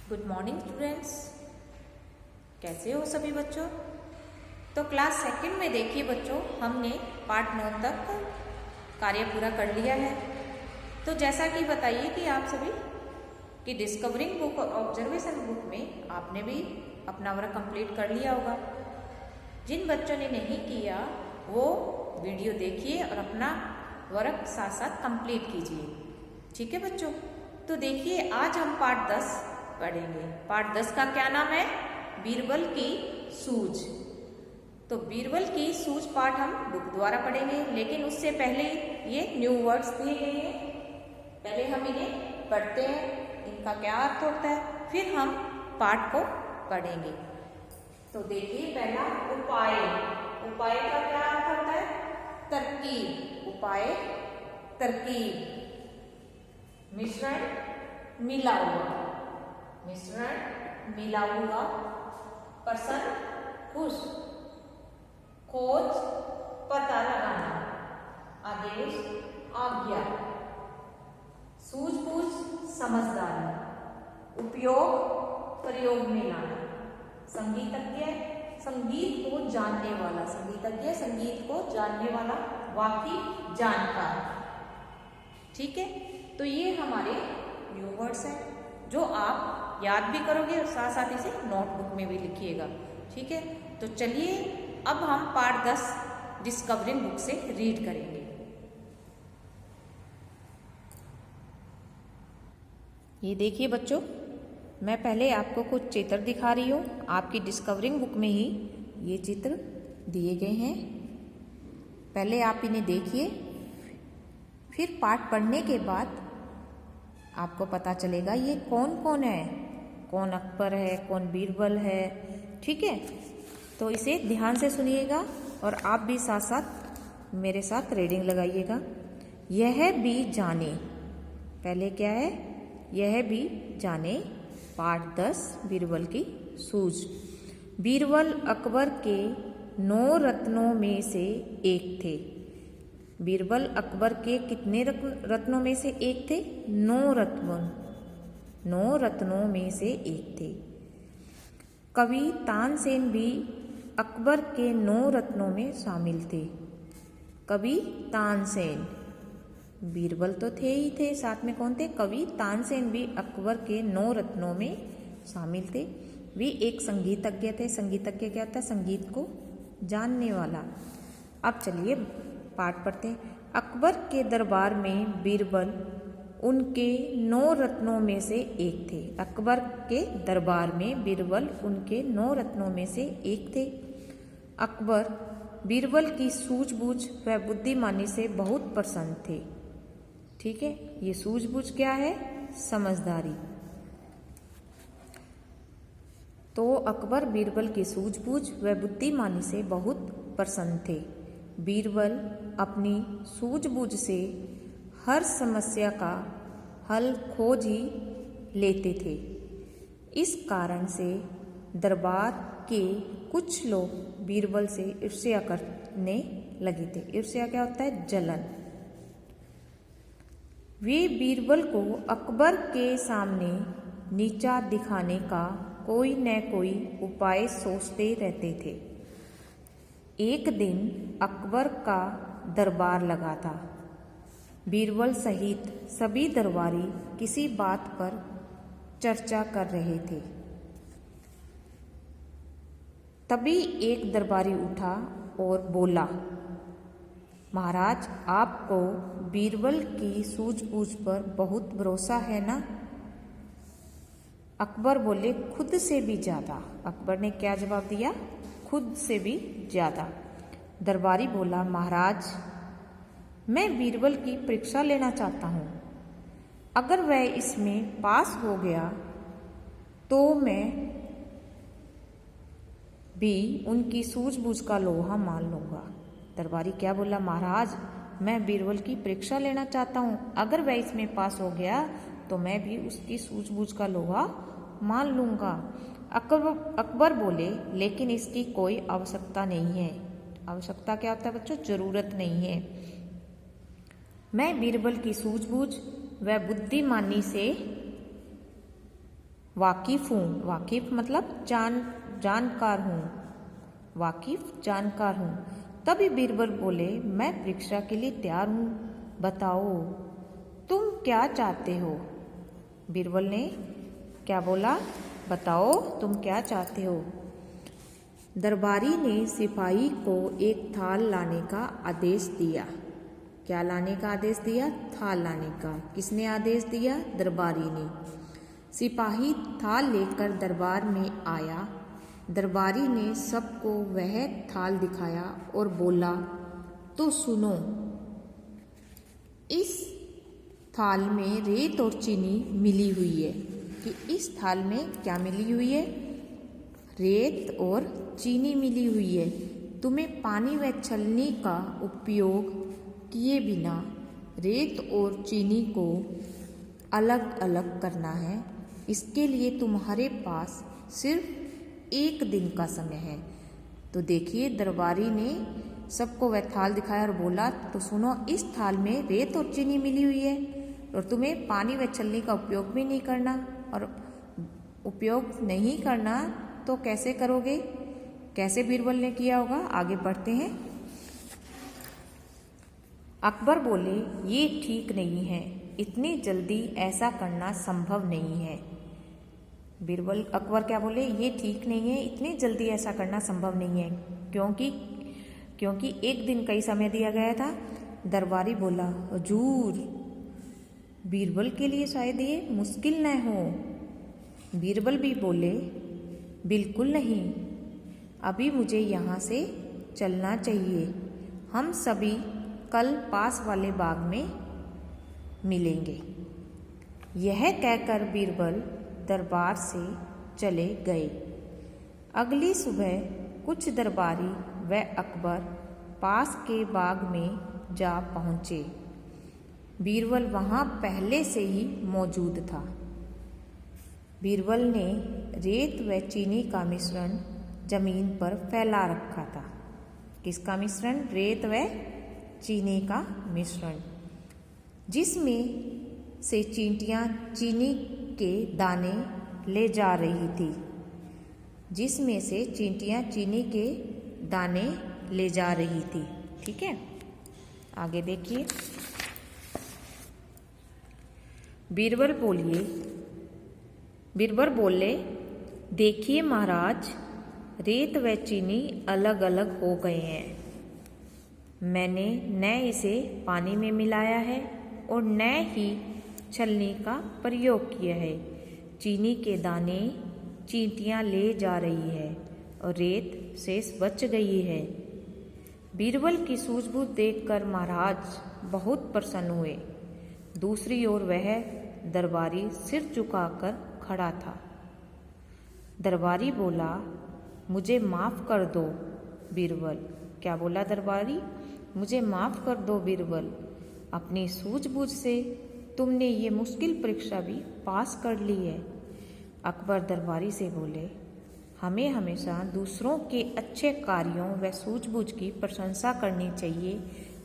Good morning students, कैसे हो सभी बच्चों। तो क्लास सेकंड में देखिए बच्चों, हमने पार्ट 9 तक कार्य पूरा कर लिया है। तो जैसा कि बताइए कि आप सभी कि डिस्कवरिंग बुक और ऑब्जर्वेशन बुक में आपने भी अपना वर्क कंप्लीट कर लिया होगा। जिन बच्चों ने नहीं किया वो वीडियो देखिए और अपना वर्क साथ साथ कंप्लीट कीजिए, ठीक है बच्चों। तो देखिए आज हम पार्ट 10 पढ़ेंगे। पार्ट 10 का क्या नाम है? बीरबल की सूझ। तो बीरबल की सूझ पार्ट हम बुक द्वारा पढ़ेंगे, लेकिन उससे पहले ये न्यू वर्ड्स दिए गए हैं, पहले हम इन्हें पढ़ते हैं, इनका क्या अर्थ होता है, फिर हम पार्ट को पढ़ेंगे। तो देखिए पहला उपाय। उपाय का क्या अर्थ होता है? तरकीब। उपाय तरकीब। मिश्रण मिला हुआ। मिश्रण मिला हुआ। प्रसन्न खुश। खोज पता लगाना। आदेश आज्ञा। सूझबूझ समझदारी। उपयोग प्रयोग में लाना। संगीतज्ञ संगीत को जानने वाला। संगीतज्ञ संगीत को जानने वाला। वाकिफ जानकार। ठीक है, तो ये हमारे न्यू वर्ड्स हैं जो आप याद भी करोगे और साथ साथ इसे नोटबुक में भी लिखिएगा, ठीक है। तो चलिए अब हम पार्ट 10 डिस्कवरिंग बुक से रीड करेंगे। ये देखिए बच्चों, मैं पहले आपको कुछ चित्र दिखा रही हूँ। आपकी डिस्कवरिंग बुक में ही ये चित्र दिए गए हैं। पहले आप इन्हें देखिए, फिर पाठ पढ़ने के बाद आपको पता चलेगा ये कौन कौन है, कौन अकबर है, कौन बीरबल है, ठीक है। तो इसे ध्यान से सुनिएगा और आप भी साथ साथ मेरे साथ रीडिंग लगाइएगा। यह भी जाने, पहले क्या है? यह भी जाने। पार्ट 10 बीरबल की सूझ। बीरबल अकबर के 9 रत्नों में से एक थे। बीरबल अकबर के कितने रत्नों में से एक थे? 9 रत्नों। 9 रत्नों में से एक थे। कवि तानसेन भी अकबर के 9 रत्नों में शामिल थे। कवि तानसेन, बीरबल तो थे ही थे, साथ में कौन थे? कवि तानसेन भी अकबर के 9 रत्नों में शामिल थे। वे एक संगीतज्ञ थे। संगीतज्ञ क्या होता है? संगीत को जानने वाला। अब चलिए पाठ पढ़ते हैं। अकबर के दरबार में बीरबल उनके 9 रत्नों में से एक थे। अकबर के दरबार में बीरबल उनके 9 रत्नों में से एक थे। अकबर बीरबल की सूझबूझ व बुद्धिमानी से बहुत प्रसन्न थे। ठीक है, ये सूझबूझ क्या है? समझदारी। तो अकबर बीरबल की सूझबूझ व बुद्धिमानी से बहुत प्रसन्न थे। बीरबल अपनी सूझबूझ से हर समस्या का हल खोज ही लेते थे। इस कारण से दरबार के कुछ लोग बीरबल से ईर्ष्या करने लगे थे। ईर्ष्या क्या होता है? जलन। वे बीरबल को अकबर के सामने नीचा दिखाने का कोई न कोई उपाय सोचते रहते थे। एक दिन अकबर का दरबार लगा था। बीरबल सहित सभी दरबारी किसी बात पर चर्चा कर रहे थे। तभी एक दरबारी उठा और बोला, महाराज, आपको बीरबल की सूझबूझ पर बहुत भरोसा है ना? अकबर बोले, खुद से भी ज्यादा। अकबर ने क्या जवाब दिया? खुद से भी ज्यादा। दरबारी बोला, महाराज, मैं बीरबल की परीक्षा लेना चाहता हूँ। अगर वह इसमें पास हो गया तो मैं भी उनकी सूझबूझ का लोहा मान लूंगा। दरबारी क्या बोला? महाराज, मैं बीरबल की परीक्षा लेना चाहता हूँ। अगर वह इसमें पास हो गया तो मैं भी उसकी सूझबूझ का लोहा मान लूंगा। अकबर बोले, लेकिन इसकी कोई आवश्यकता नहीं है। आवश्यकता क्या होता है बच्चों? जरूरत नहीं है। मैं बीरबल की सूझबूझ व बुद्धिमानी से वाकिफ हूँ। वाकिफ मतलब जानकार हूँ। वाकिफ जानकार हूँ। तभी बीरबल बोले, मैं परीक्षा के लिए तैयार हूँ, बताओ तुम क्या चाहते हो। बीरबल ने क्या बोला, बताओ तुम क्या चाहते हो। दरबारी ने सिपाही को एक थाल लाने का आदेश दिया। क्या लाने का आदेश दिया, थाल लाने का। किसने आदेश दिया, दरबारी ने। सिपाही थाल लेकर दरबार में आया। दरबारी ने सबको वह थाल दिखाया और बोला, तो सुनो, इस थाल में रेत और चीनी मिली हुई है। कि इस थाल में क्या मिली हुई है, रेत और चीनी मिली हुई है। तुम्हें पानी व छलनी का उपयोग किए बिना रेत और चीनी को अलग अलग करना है। इसके लिए तुम्हारे पास सिर्फ 1 दिन का समय है। तो देखिए, दरबारी ने सबको वह थाल दिखाया और बोला, तो सुनो, इस थाल में रेत और चीनी मिली हुई है और तुम्हें पानी व छलनी का उपयोग भी नहीं करना। और उपयोग नहीं करना तो कैसे करोगे, कैसे बीरबल ने किया होगा, आगे बढ़ते हैं। अकबर बोले, ये ठीक नहीं है, इतनी जल्दी ऐसा करना संभव नहीं है। अकबर क्या बोले, ये ठीक नहीं है, इतनी जल्दी ऐसा करना संभव नहीं है। क्योंकि 1 दिन का ही समय दिया गया था। दरबारी बोला, हुजूर, बीरबल के लिए शायद ये मुश्किल न हो। बीरबल भी बोले, बिल्कुल नहीं, अभी मुझे यहाँ से चलना चाहिए। हम सभी कल पास वाले बाग में मिलेंगे। यह कहकर बीरबल दरबार से चले गए। अगली सुबह कुछ दरबारी व अकबर पास के बाग में जा पहुँचे। बीरबल वहाँ पहले से ही मौजूद था। बीरबल ने रेत व चीनी का मिश्रण जमीन पर फैला रखा था। किसका मिश्रण, रेत व चीनी का मिश्रण, जिसमें से चींटियाँ चीनी के दाने ले जा रही थी। जिसमें से चींटियाँ चीनी के दाने ले जा रही थी। ठीक है, आगे देखिए। बीरबल बोले, देखिए महाराज, रेत व चीनी अलग अलग हो गए हैं। मैंने न इसे पानी में मिलाया है और न ही छलनी का प्रयोग किया है। चीनी के दाने चींटियाँ ले जा रही है और रेत शेष बच गई है। बीरबल की सूझबूझ देखकर महाराज बहुत प्रसन्न हुए। दूसरी ओर वह दरबारी सिर झुकाकर खड़ा था। दरबारी बोला, मुझे माफ़ कर दो बीरबल। क्या बोला दरबारी, मुझे माफ़ कर दो बीरबल, अपनी सूझबूझ से तुमने ये मुश्किल परीक्षा भी पास कर ली है। अकबर दरबारी से बोले, हमें हमेशा दूसरों के अच्छे कार्यों व सूझबूझ की प्रशंसा करनी चाहिए,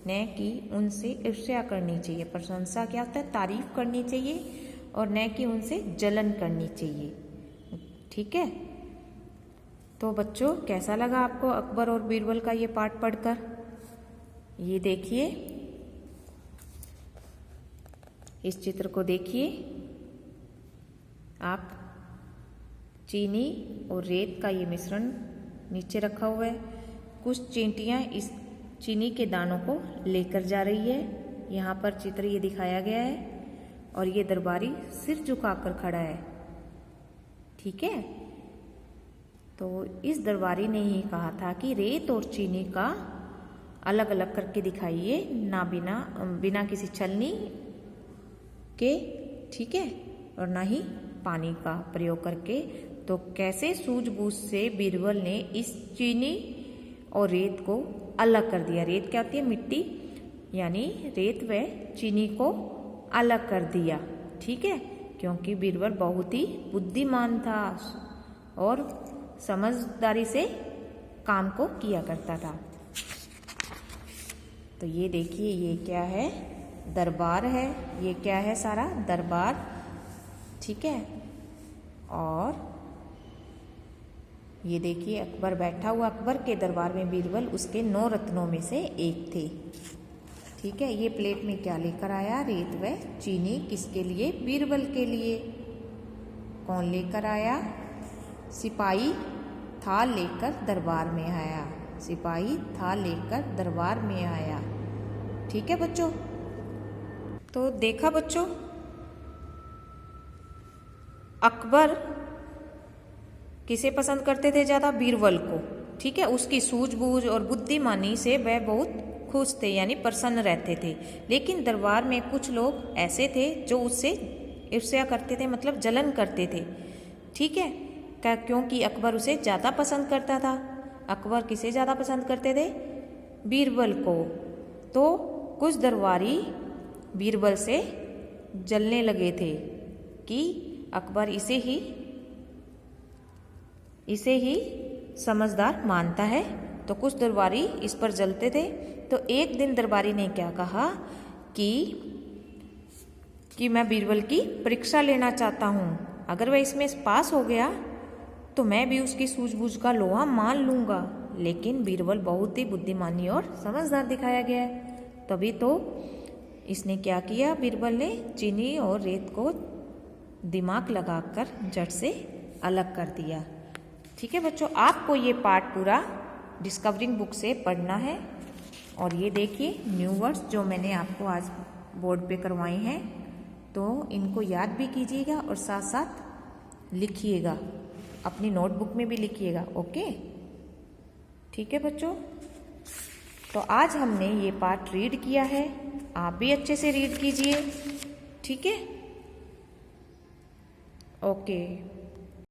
न कि उनसे ईर्ष्या करनी चाहिए। प्रशंसा क्या होता है, तारीफ करनी चाहिए, और न कि उनसे जलन करनी चाहिए। ठीक है, तो बच्चों, कैसा लगा आपको अकबर और बीरबल का ये पाठ पढ़कर। ये देखिए, इस चित्र को देखिए आप। चीनी और रेत का ये मिश्रण नीचे रखा हुआ है। कुछ चींटियाँ इस चीनी के दानों को लेकर जा रही है। यहाँ पर चित्र ये दिखाया गया है और ये दरबारी सिर झुकाकर खड़ा है। ठीक है, तो इस दरबारी ने ही कहा था कि रेत और चीनी का अलग अलग करके दिखाइए, ना बिना किसी छलनी के। ठीक है, और ना ही पानी का प्रयोग करके। तो कैसे सूझबूझ से बीरबल ने इस चीनी और रेत को अलग कर दिया। रेत क्या होती है, मिट्टी, यानी रेत व चीनी को अलग कर दिया। ठीक है, क्योंकि बीरबल बहुत ही बुद्धिमान था और समझदारी से काम को किया करता था। तो ये देखिए, ये क्या है, दरबार है। ये क्या है, सारा दरबार। ठीक है, और ये देखिए अकबर बैठा हुआ, अकबर के दरबार में बीरबल उसके 9 रत्नों में से एक थे। ठीक है, ये प्लेट में क्या लेकर आया? रेत व चीनी। किसके लिए? बीरबल के लिए। कौन लेकर आया? सिपाही थाल लेकर दरबार में आया। सिपाही थाल लेकर दरबार में आया। ठीक है बच्चों, तो देखा बच्चों, अकबर किसे पसंद करते थे ज़्यादा? बीरबल को। ठीक है, उसकी सूझबूझ और बुद्धिमानी से वह बहुत खुश थे, यानी प्रसन्न रहते थे। लेकिन दरबार में कुछ लोग ऐसे थे जो उससे ईर्ष्या करते थे, मतलब जलन करते थे। ठीक है, क्योंकि अकबर उसे ज़्यादा पसंद करता था। अकबर किसे ज़्यादा पसंद करते थे? बीरबल को। तो कुछ दरबारी बीरबल से जलने लगे थे कि अकबर इसे ही समझदार मानता है। तो कुछ दरबारी इस पर जलते थे। तो एक दिन दरबारी ने क्या कहा कि मैं बीरबल की परीक्षा लेना चाहता हूँ, अगर वह इसमें पास हो गया तो मैं भी उसकी सूझबूझ का लोहा मान लूँगा। लेकिन बीरबल बहुत ही बुद्धिमानी और समझदार दिखाया गया है। तभी तो इसने क्या किया, बीरबल ने चीनी और रेत को दिमाग लगाकर जड़ से अलग कर दिया। ठीक है बच्चों, आपको ये पार्ट पूरा डिस्कवरिंग बुक से पढ़ना है। और ये देखिए न्यू वर्ड्स जो मैंने आपको आज बोर्ड पे करवाए हैं, तो इनको याद भी कीजिएगा और साथ साथ लिखिएगा, अपनी नोटबुक में भी लिखिएगा। ओके, ठीक है बच्चों, तो आज हमने ये पार्ट रीड किया है, आप भी अच्छे से रीड कीजिए। ठीक है, ओके।